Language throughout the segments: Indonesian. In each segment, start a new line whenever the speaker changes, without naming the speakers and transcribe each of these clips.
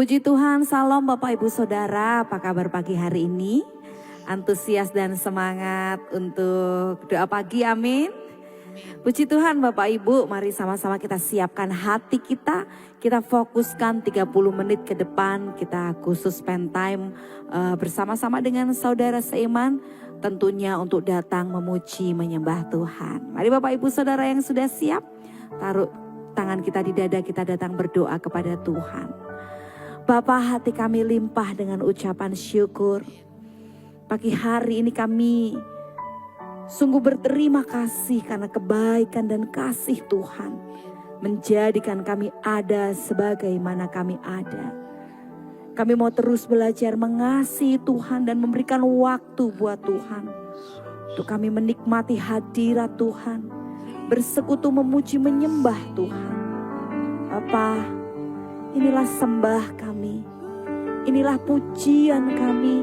Puji Tuhan, salam Bapak Ibu Saudara, apa kabar pagi hari ini? Antusias dan semangat untuk doa pagi, amin. Puji Tuhan Bapak Ibu, mari sama-sama kita siapkan hati kita fokuskan 30 menit ke depan, kita khusus spend time bersama-sama dengan saudara seiman, tentunya untuk datang memuji menyembah Tuhan. Mari Bapak Ibu Saudara yang sudah siap, taruh tangan kita di dada, kita datang berdoa kepada Tuhan. Bapa, hati kami limpah dengan ucapan syukur. Pagi hari ini kami sungguh berterima kasih karena kebaikan dan kasih Tuhan menjadikan kami ada sebagaimana kami ada. Kami mau terus belajar mengasihi Tuhan dan memberikan waktu buat Tuhan. Untuk kami menikmati hadirat Tuhan, bersekutu memuji menyembah Tuhan. Bapa, inilah sembah kami, inilah pujian kami,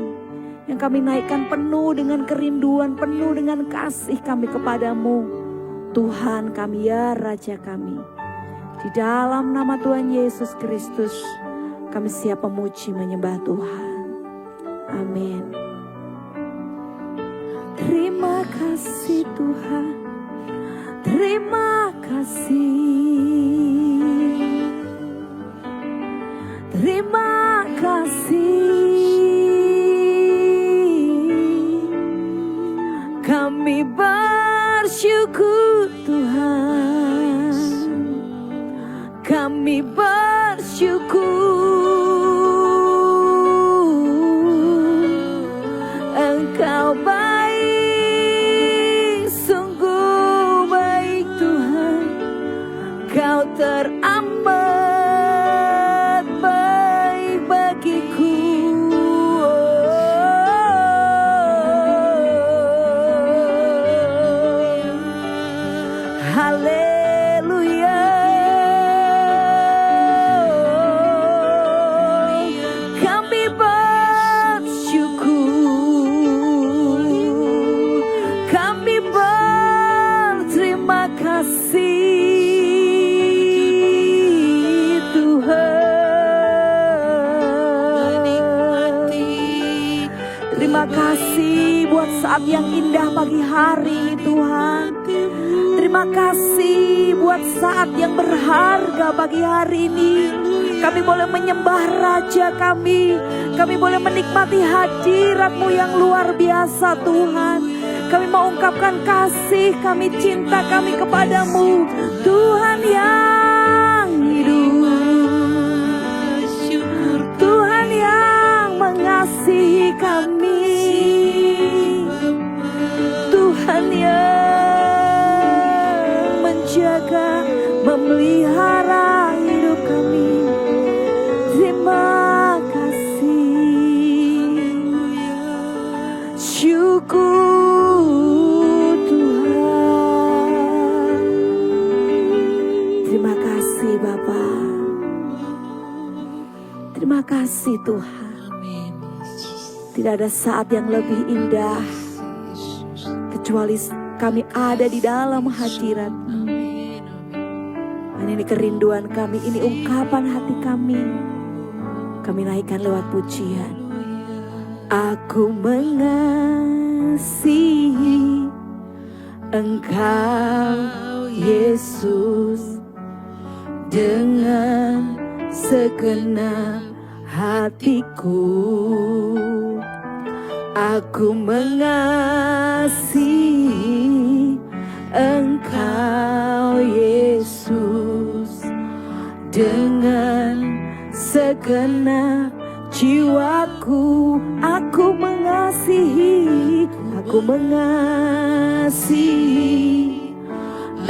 yang kami naikkan penuh dengan kerinduan, penuh dengan kasih kami kepadamu. Tuhan kami, ya Raja kami. Di dalam nama Tuhan Yesus Kristus, kami siap memuji menyembah Tuhan. Amin. Terima kasih Tuhan, terima kasih. Terima kasih, kami bersyukur Tuhan, kami bersyukur, Engkau baik, sungguh baik Tuhan, Kau teramat saat yang indah pagi hari ini Tuhan. Terima kasih buat saat yang berharga pagi hari ini. Kami boleh menyembah Raja kami. Kami boleh menikmati hadirat-Mu yang luar biasa Tuhan. Kami mau ungkapkan kasih kami, cinta kami kepadamu Tuhan yang hidup, Tuhan yang mengasihi kami, Tuhan yang menjaga, memelihara hidup kami. Terima kasih, syukur Tuhan. Terima kasih Bapa, terima kasih Tuhan. Tidak ada saat yang lebih indah kecuali kami ada di dalam hadirat. Dan ini kerinduan kami, ini ungkapan hati kami. Kami naikkan lewat pujian. Aku mengasihi Engkau Yesus dengan segenap hatiku. Aku mengasihi Engkau Yesus dengan segenap jiwaku. Aku mengasihi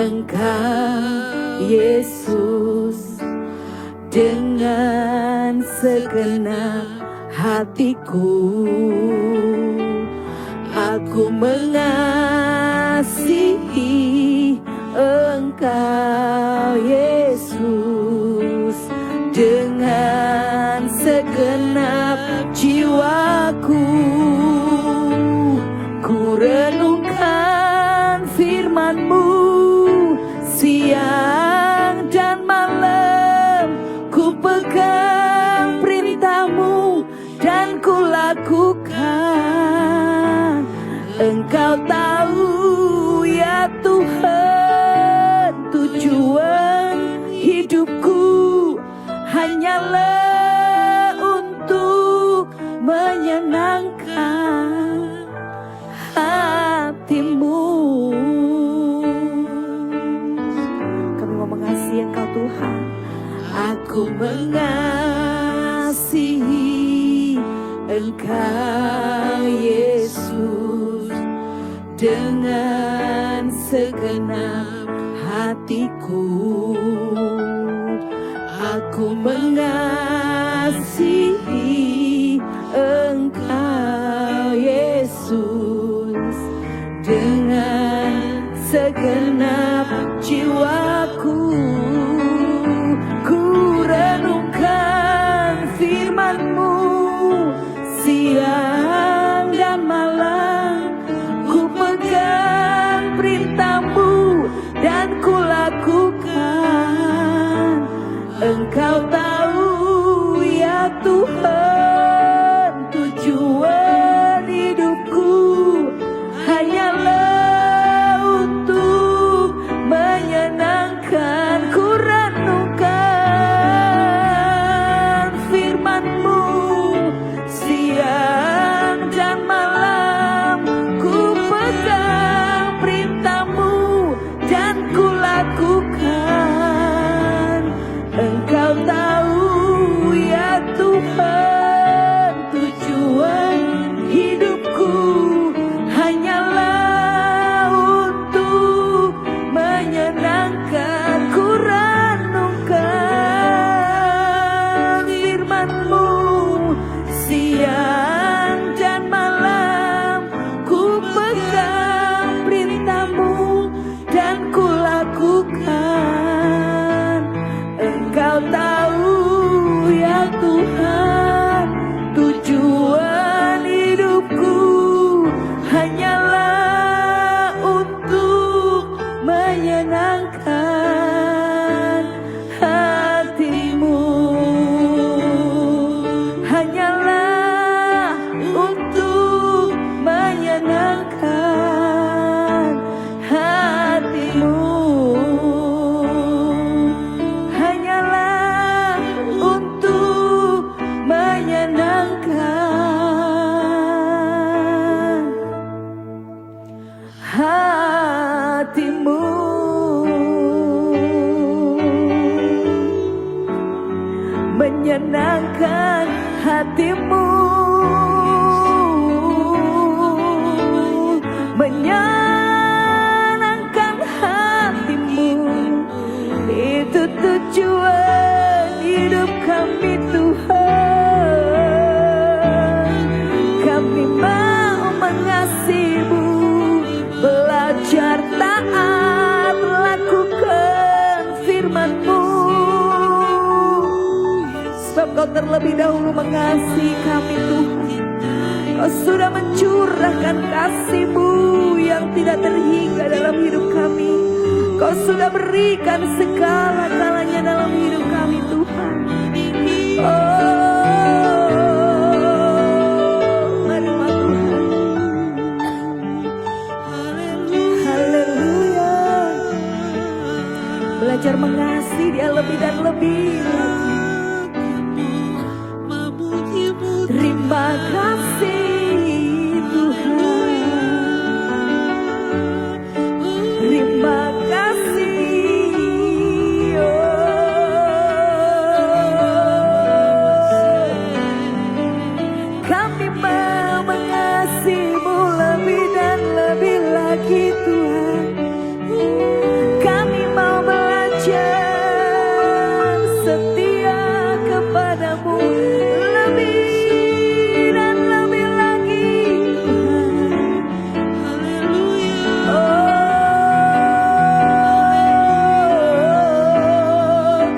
Engkau Yesus dengan segenap hatiku. Aku mengasihi Engkau Yesus dengan segenap jiwaku. Ku renungkan firman-Mu siang dan malam, ku pegang perintah lakukan. Engkau tahu ya Tuhan, tujuan hidupku hanyalah untuk menyenangkan hatimu. Kami mau mengasihi Engkau Tuhan. Aku mengasihi Engkau Yesus dengan segenap hatiku. Aku mengasihi Engkau Yesus dengan segenap jiwaku. Ku renungkan firman-Mu siang dan malam, ku pegang perintah-Mu dan ku lakukan. Engkau tahu ya Tuhan, tujuan hidupku hanyalah untuk menyenangkan. Ku renungkan firman-Mu siang dan malam, ku pegang perintah-Mu dan ku lakukan. Engkau tahu ya Tuhan, tujuan hidupku hanyalah untuk menyenangkan. Ku renungkan firman-Mu siang dan malam, ku pegang perintah-Mu dan ku lakukan. Engkau tahu ya Tuhan, tujuan hidupku hanyalah untuk menyenangkan hati-Mu. Hanyalah untuk menyenangkan hati-Mu. Hanyalah untuk menyenangkan hati-Mu. Menyenangkan hati-Mu. Menyenangkan hati-Mu, itu tujuan hidup kami Tuhan. Kami mau mengasihi-Mu, belajar taat, lakukan firman-Mu. Sebab Kau terlebih dahulu mengasihi kami Tuhan. Kau sudah mencurahkan kasih-Mu yang tidak terhingga dalam hidup kami. Kau sudah berikan segala-galanya dalam hidup kami Tuhan. Oh, marilah Tuhan. Haleluya. Belajar mengasihi Dia lebih dan lebih lagi. Terima kasih Tuhan. Terima kasih. Kami mau mengasihi-Mu lebih dan lebih lagi Tuhan. Kami mau belajar setia kepada-Mu lebih dan lebih lagi Tuhan. Oh,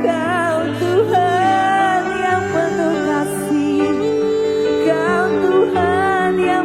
Kau Tuhan yang penuh kasih, Kau Tuhan yang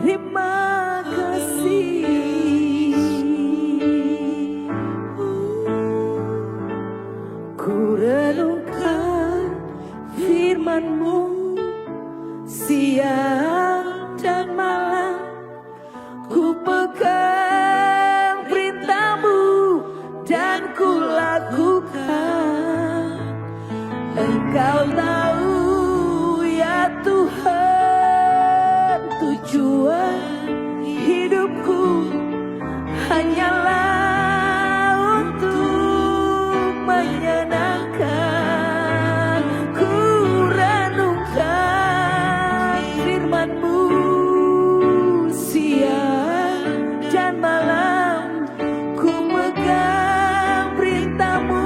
Terima kasih. Ku renungkan firman-Mu siang dan malam. Ku pegang perintah-Mu dan ku lakukan. Engkau tahu ya Tuhan, tujuan hidupku hanyalah untuk menyenangkan. Ku renungkan firman-Mu siang dan malam. Ku pegang perintah-Mu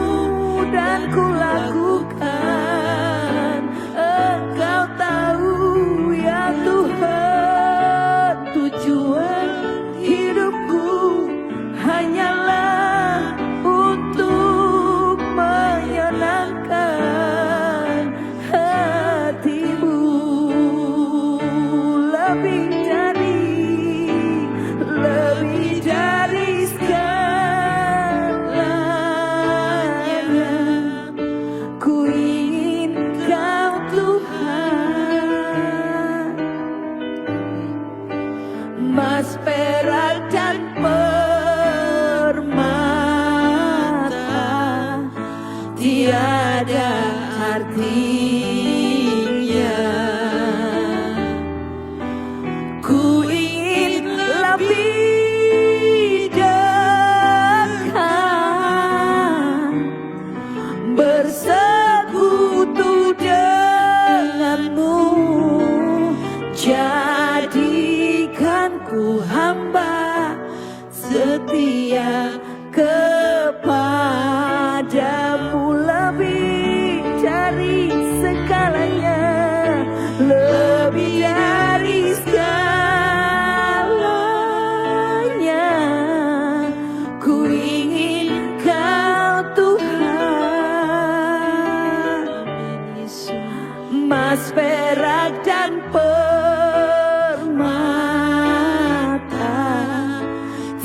dan ku lakukan. Engkau tahu ya Tuhan, tujuan hidupku hanyalah untuk menyenangkan hati-Mu. Lebih dari segalanya, ku ingin Kau Tuhan. Emas, perak dan permata tiada artinya. Ku ingin lebih dekat bersekutu denganmu. Jadikan ku hamba setia kepadamu. Lebih dari segalanya, lebih dari segalanya, ku ingin Kau Tuhan. Emas, perak dan permata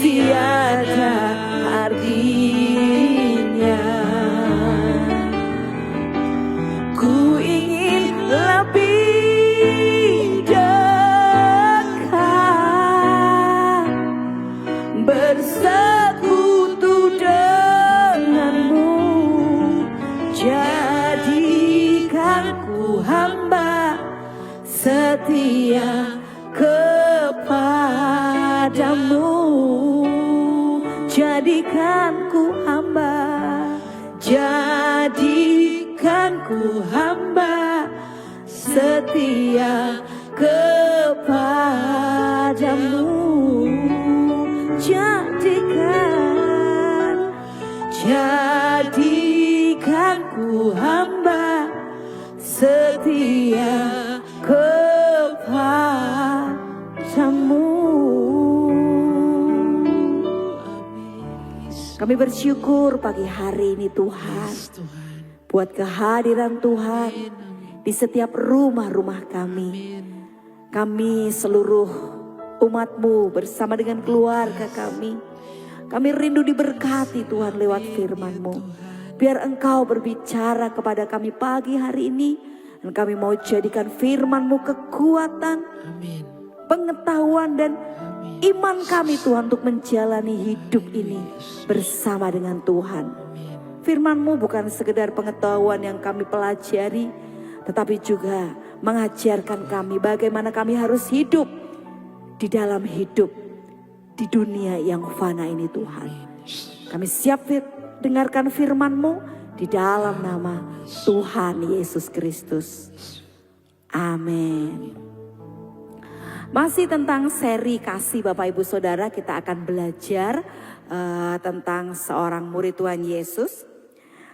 tiada artinya. Ku ingin lebih dekat bersekutu denganmu. Jadikan ku hamba setia kepadamu. Jadikan ku hamba, jadikan ku hamba setia kepadamu. Jadikan Kami bersyukur pagi hari ini Tuhan, buat kehadiran Tuhan di setiap rumah-rumah kami. Kami seluruh umat-Mu bersama dengan keluarga kami. Kami rindu diberkati Tuhan lewat firman-Mu. Biar Engkau berbicara kepada kami pagi hari ini. Dan kami mau jadikan firman-Mu kekuatan, pengetahuan dan iman kami Tuhan untuk menjalani hidup ini bersama dengan Tuhan. Firman-Mu bukan sekedar pengetahuan yang kami pelajari, tetapi juga mengajarkan kami bagaimana kami harus hidup di dalam hidup di dunia yang fana ini Tuhan. Kami siap dengarkan firman-Mu di dalam nama Tuhan Yesus Kristus. Amin. Masih tentang seri kasih Bapak Ibu Saudara, kita akan belajar tentang seorang murid Tuhan Yesus.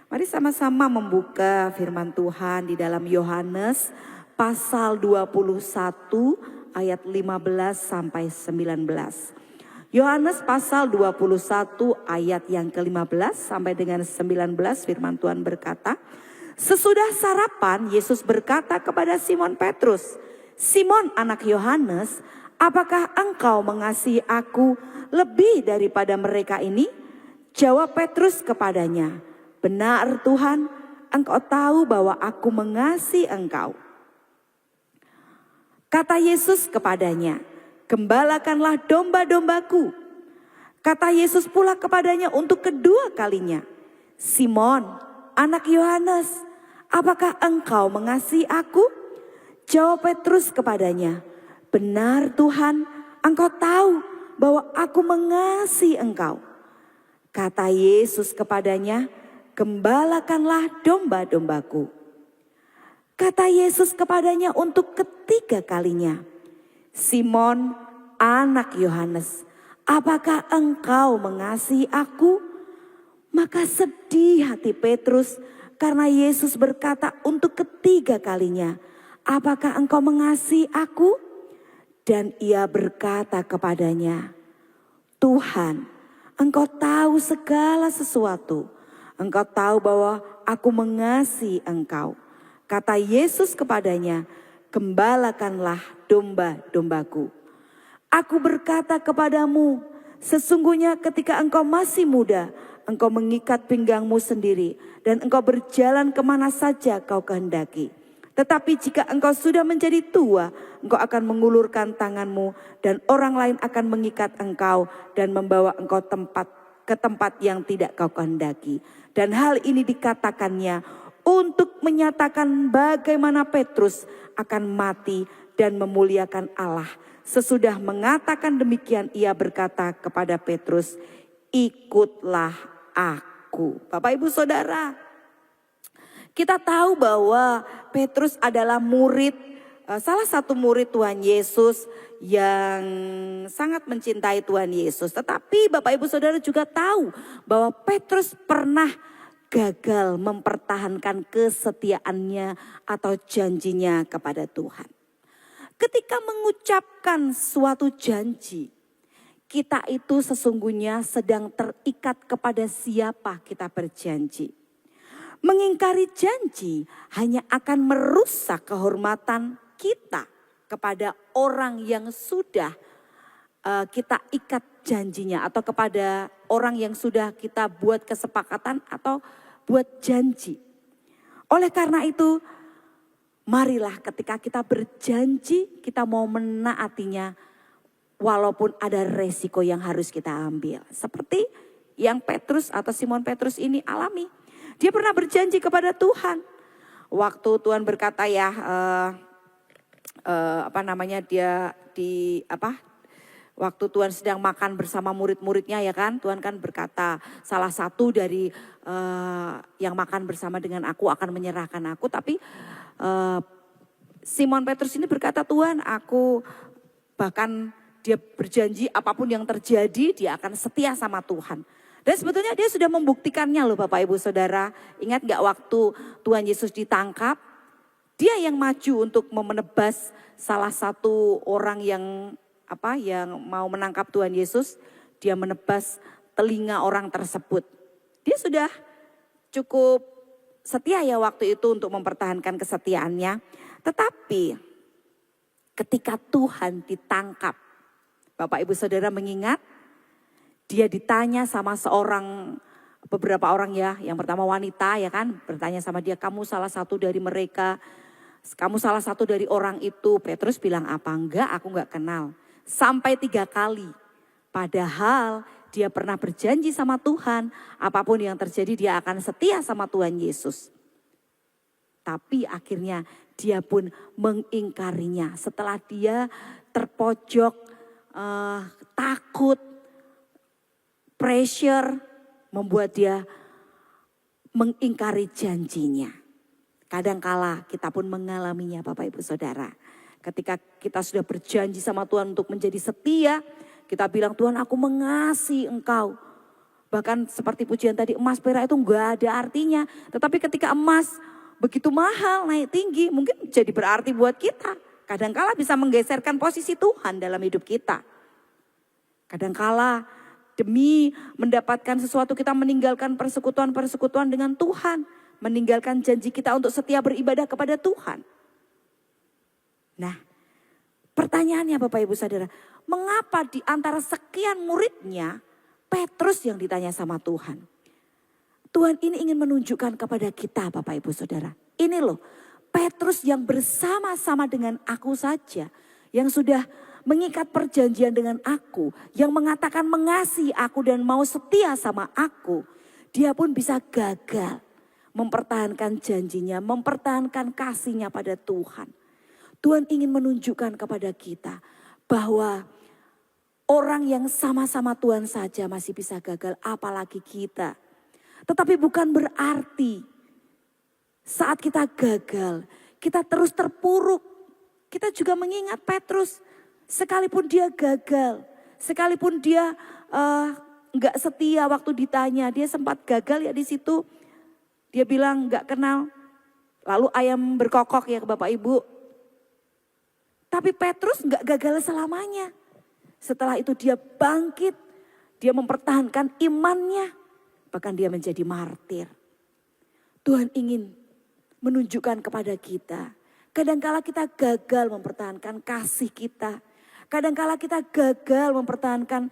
Mari sama-sama membuka firman Tuhan di dalam Yohanes pasal 21 ayat 15 sampai 19. Yohanes pasal 21 ayat yang ke-15 sampai dengan 19, firman Tuhan berkata, sesudah sarapan Yesus berkata kepada Simon Petrus, Simon anak Yohanes, apakah engkau mengasihi aku lebih daripada mereka ini? Jawab Petrus kepadanya, benar Tuhan, engkau tahu bahwa aku mengasihi engkau. Kata Yesus kepadanya, gembalakanlah domba-dombaku. Kata Yesus pula kepadanya untuk kedua kalinya, Simon, anak Yohanes, apakah engkau mengasihi aku? Jawab Petrus kepadanya, benar Tuhan, engkau tahu bahwa aku mengasihi engkau. Kata Yesus kepadanya, gembalakanlah domba-dombaku. Kata Yesus kepadanya untuk ketiga kalinya, Simon, anak Yohanes, apakah engkau mengasihi aku? Maka sedih hati Petrus karena Yesus berkata untuk ketiga kalinya, apakah engkau mengasihi aku? Dan ia berkata kepadanya, Tuhan, engkau tahu segala sesuatu. Engkau tahu bahwa aku mengasihi engkau. Kata Yesus kepadanya, gembalakanlah domba-dombaku. Aku berkata kepadamu, sesungguhnya ketika engkau masih muda, engkau mengikat pinggangmu sendiri dan engkau berjalan kemana saja kau kehendaki. Tetapi jika engkau sudah menjadi tua, engkau akan mengulurkan tanganmu dan orang lain akan mengikat engkau dan membawa engkau ke tempat yang tidak kau kehendaki. Dan hal ini dikatakannya untuk menyatakan bagaimana Petrus akan mati dan memuliakan Allah. Sesudah mengatakan demikian, ia berkata kepada Petrus, ikutlah aku. Bapak Ibu Saudara, kita tahu bahwa Petrus adalah murid, salah satu murid Tuhan Yesus yang sangat mencintai Tuhan Yesus. Tetapi Bapak Ibu Saudara juga tahu bahwa Petrus pernah gagal mempertahankan kesetiaannya atau janjinya kepada Tuhan. Ketika mengucapkan suatu janji, kita itu sesungguhnya sedang terikat kepada siapa kita berjanji. Mengingkari janji hanya akan merusak kehormatan kita kepada orang yang sudah kita ikat janjinya, atau kepada orang yang sudah kita buat kesepakatan atau buat janji. Oleh karena itu, marilah ketika kita berjanji, kita mau menaatinya walaupun ada resiko yang harus kita ambil. Seperti yang Petrus atau Simon Petrus ini alami. Dia pernah berjanji kepada Tuhan. Waktu Tuhan berkata waktu Tuhan sedang makan bersama murid-muridnya ya kan, Tuhan kan berkata salah satu dari yang makan bersama dengan aku akan menyerahkan aku. Tapi Simon Petrus ini berkata, Tuhan, aku bahkan dia berjanji apapun yang terjadi dia akan setia sama Tuhan. Dan sebetulnya dia sudah membuktikannya loh Bapak Ibu Saudara. Ingat gak waktu Tuhan Yesus ditangkap, dia yang maju untuk menebas salah satu orang yang mau menangkap Tuhan Yesus. Dia menebas telinga orang tersebut. Dia sudah cukup setia ya waktu itu untuk mempertahankan kesetiaannya. Tetapi ketika Tuhan ditangkap, Bapak Ibu Saudara mengingat, dia ditanya sama beberapa orang ya. Yang pertama wanita ya kan, bertanya sama dia, kamu salah satu dari mereka, kamu salah satu dari orang itu. Petrus bilang apa? Enggak, aku enggak kenal. Sampai 3 kali. Padahal dia pernah berjanji sama Tuhan, apapun yang terjadi dia akan setia sama Tuhan Yesus. Tapi akhirnya dia pun mengingkarinya setelah dia terpojok, takut, pressure membuat dia mengingkari janjinya. Kadangkala kita pun mengalaminya Bapak Ibu Saudara. Ketika kita sudah berjanji sama Tuhan untuk menjadi setia, kita bilang Tuhan aku mengasihi Engkau. Bahkan seperti pujian tadi, emas perak itu enggak ada artinya. Tetapi ketika emas begitu mahal, naik tinggi, mungkin jadi berarti buat kita. Kadangkala bisa menggeserkan posisi Tuhan dalam hidup kita. Kadangkala demi mendapatkan sesuatu kita meninggalkan persekutuan-persekutuan dengan Tuhan. Meninggalkan janji kita untuk setia beribadah kepada Tuhan. Nah, pertanyaannya Bapak Ibu Saudara, mengapa di antara sekian muridnya Petrus yang ditanya sama Tuhan? Tuhan ini ingin menunjukkan kepada kita Bapak Ibu Saudara. Ini loh, Petrus yang bersama-sama dengan aku saja, yang sudah mengikat perjanjian dengan aku, yang mengatakan mengasihi aku dan mau setia sama aku, dia pun bisa gagal mempertahankan janjinya, mempertahankan kasihnya pada Tuhan. Tuhan ingin menunjukkan kepada kita bahwa orang yang sama-sama Tuhan saja masih bisa gagal, apalagi kita. Tetapi bukan berarti saat kita gagal, kita terus terpuruk. Kita juga mengingat Petrus, sekalipun dia gagal, sekalipun dia nggak setia waktu ditanya, dia sempat gagal ya di situ. Dia bilang nggak kenal, lalu ayam berkokok ya ke Bapak Ibu. Tapi Petrus nggak gagal selamanya. Setelah itu dia bangkit, dia mempertahankan imannya, bahkan dia menjadi martir. Tuhan ingin menunjukkan kepada kita, kadangkala kita gagal mempertahankan kasih kita. Kadangkala kita gagal mempertahankan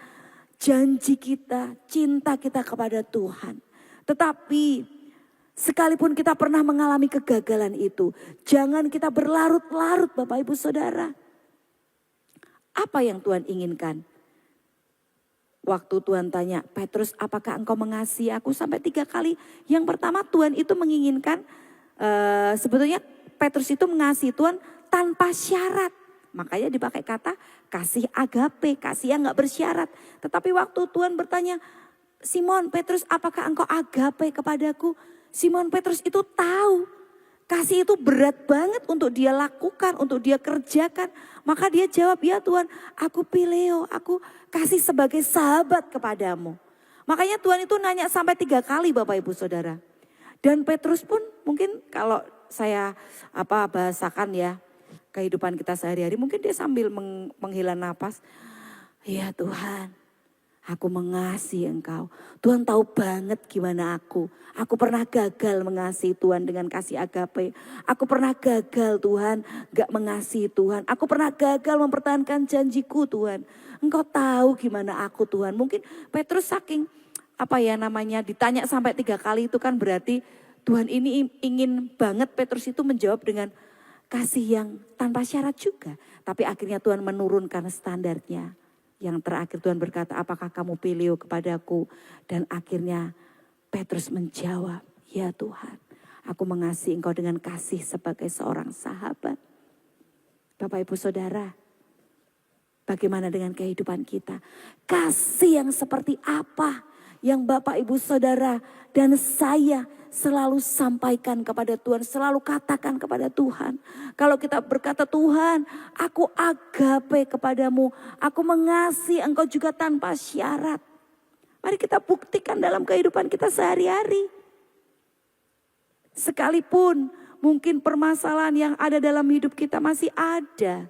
janji kita, cinta kita kepada Tuhan. Tetapi sekalipun kita pernah mengalami kegagalan itu, jangan kita berlarut-larut Bapak Ibu Saudara. Apa yang Tuhan inginkan? Waktu Tuhan tanya, Petrus apakah engkau mengasihi aku? Sampai 3 kali. Yang pertama Tuhan itu menginginkan, sebetulnya Petrus itu mengasihi Tuhan tanpa syarat. Makanya dipakai kata kasih agape, kasih yang gak bersyarat. Tetapi waktu Tuhan bertanya, Simon Petrus apakah engkau agape kepadaku? Simon Petrus itu tahu kasih itu berat banget untuk dia lakukan, untuk dia kerjakan. Maka dia jawab, ya Tuhan aku pileo, aku kasih sebagai sahabat kepadamu. Makanya Tuhan itu nanya sampai 3 kali Bapak Ibu Saudara. Dan Petrus pun mungkin kalau saya bahasakan ya kehidupan kita sehari-hari, mungkin dia sambil menghela napas. Ya Tuhan, aku mengasihi Engkau. Tuhan tahu banget gimana aku. Aku pernah gagal mengasihi Tuhan dengan kasih agape. Aku pernah gagal Tuhan gak mengasihi Tuhan. Aku pernah gagal mempertahankan janjiku Tuhan. Engkau tahu gimana aku Tuhan. Mungkin Petrus saking ditanya sampai 3 kali itu kan berarti Tuhan ini ingin banget Petrus itu menjawab dengan kasih yang tanpa syarat juga. Tapi akhirnya Tuhan menurunkan standarnya. Yang terakhir Tuhan berkata, apakah kamu pilih kepadaku? Dan akhirnya Petrus menjawab, ya Tuhan, aku mengasihi Engkau dengan kasih sebagai seorang sahabat. Bapak Ibu Saudara, bagaimana dengan kehidupan kita? Kasih yang seperti apa yang Bapak Ibu Saudara dan saya selalu sampaikan kepada Tuhan, selalu katakan kepada Tuhan. Kalau kita berkata, Tuhan aku agape kepadamu, aku mengasihi Engkau juga tanpa syarat. Mari kita buktikan dalam kehidupan kita sehari-hari. Sekalipun mungkin permasalahan yang ada dalam hidup kita masih ada,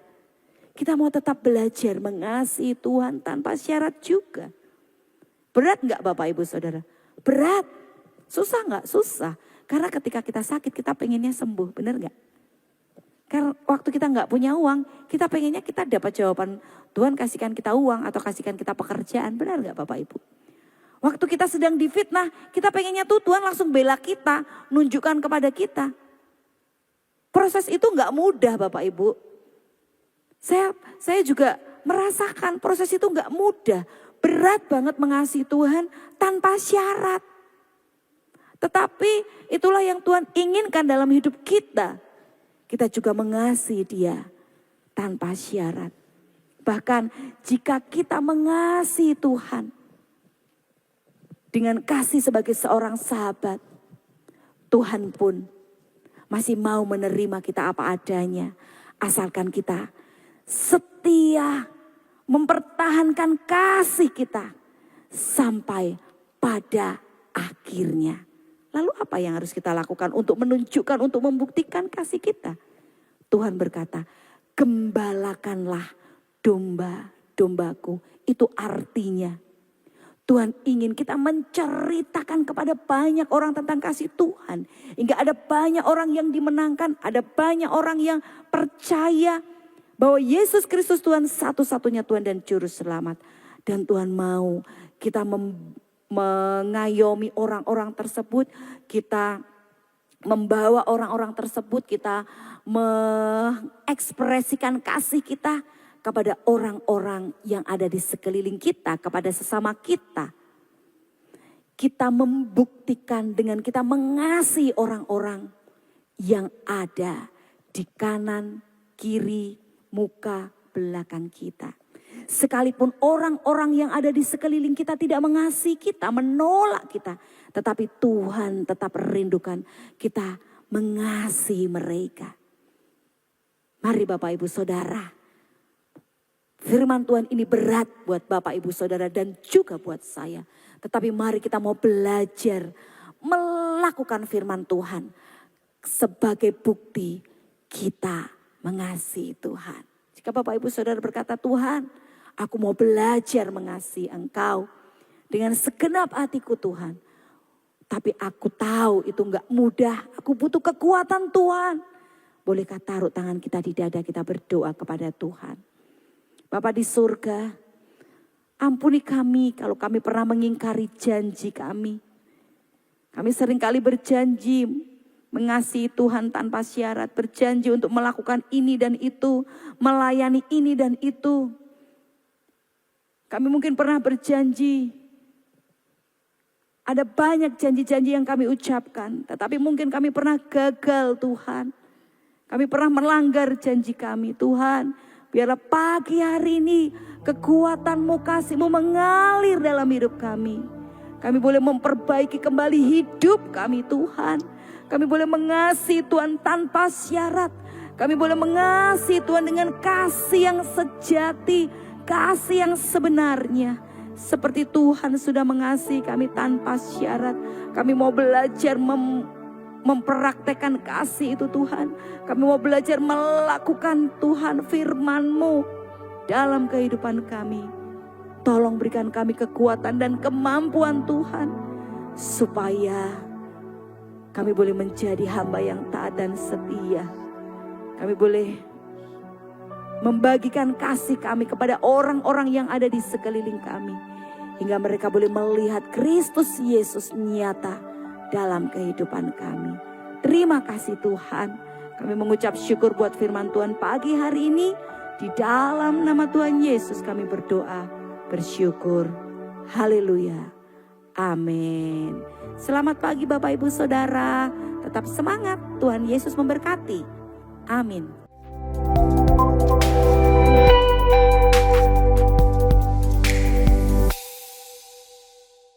kita mau tetap belajar mengasihi Tuhan tanpa syarat juga. Berat nggak Bapak Ibu Saudara? Berat. Susah nggak? Susah. Karena ketika kita sakit kita pengennya sembuh, benar nggak? Karena waktu kita nggak punya uang, kita pengennya kita dapat jawaban, Tuhan kasihkan kita uang atau kasihkan kita pekerjaan, benar nggak Bapak Ibu? Waktu kita sedang difitnah, kita pengennya tuh Tuhan langsung bela kita, nunjukkan kepada kita. Proses itu nggak mudah Bapak Ibu. Saya juga merasakan proses itu nggak mudah. Berat banget mengasihi Tuhan tanpa syarat. Tetapi itulah yang Tuhan inginkan dalam hidup kita. Kita juga mengasihi Dia tanpa syarat. Bahkan jika kita mengasihi Tuhan dengan kasih sebagai seorang sahabat, Tuhan pun masih mau menerima kita apa adanya. Asalkan kita setia mempertahankan kasih kita sampai pada akhirnya. Lalu apa yang harus kita lakukan untuk menunjukkan, untuk membuktikan kasih kita? Tuhan berkata, gembalakanlah domba-dombaku. Itu artinya Tuhan ingin kita menceritakan kepada banyak orang tentang kasih Tuhan. Hingga ada banyak orang yang dimenangkan, ada banyak orang yang percaya bahwa Yesus Kristus Tuhan satu-satunya Tuhan dan Juru Selamat. Dan Tuhan mau kita mengayomi orang-orang tersebut, kita membawa orang-orang tersebut, kita mengekspresikan kasih kita kepada orang-orang yang ada di sekeliling kita, kepada sesama kita. Kita membuktikan dengan kita mengasihi orang-orang yang ada di kanan, kiri, muka, belakang kita. Sekalipun orang-orang yang ada di sekeliling kita tidak mengasihi kita, menolak kita. Tetapi Tuhan tetap rindukan kita mengasihi mereka. Mari Bapak Ibu Saudara. Firman Tuhan ini berat buat Bapak Ibu Saudara dan juga buat saya. Tetapi mari kita mau belajar melakukan firman Tuhan. Sebagai bukti kita mengasihi Tuhan. Jika Bapak Ibu Saudara berkata, Tuhan, aku mau belajar mengasihi Engkau dengan segenap hatiku Tuhan. Tapi aku tahu itu enggak mudah. Aku butuh kekuatan Tuhan. Bolehkah taruh tangan kita di dada, kita berdoa kepada Tuhan. Bapa di surga, ampuni kami kalau kami pernah mengingkari janji kami. Kami seringkali berjanji mengasihi Tuhan tanpa syarat. Berjanji untuk melakukan ini dan itu, melayani ini dan itu. Kami mungkin pernah berjanji, ada banyak janji-janji yang kami ucapkan. Tetapi mungkin kami pernah gagal Tuhan. Kami pernah melanggar janji kami. Tuhan, biarlah pagi hari ini kekuatan-Mu, kasih-Mu mengalir dalam hidup kami. Kami boleh memperbaiki kembali hidup kami Tuhan. Kami boleh mengasihi Tuhan tanpa syarat. Kami boleh mengasihi Tuhan dengan kasih yang sejati. Kasih yang sebenarnya. Seperti Tuhan sudah mengasihi kami tanpa syarat. Kami mau belajar mempraktekkan kasih itu Tuhan. Kami mau belajar melakukan Tuhan firman-Mu dalam kehidupan kami. Tolong berikan kami kekuatan dan kemampuan Tuhan. Supaya kami boleh menjadi hamba yang taat dan setia. Kami boleh membagikan kasih kami kepada orang-orang yang ada di sekeliling kami. Hingga mereka boleh melihat Kristus Yesus nyata dalam kehidupan kami. Terima kasih Tuhan. Kami mengucap syukur buat firman Tuhan pagi hari ini. Di dalam nama Tuhan Yesus kami berdoa, bersyukur. Haleluya. Amin. Selamat pagi Bapak Ibu Saudara. Tetap semangat. Tuhan Yesus memberkati. Amin.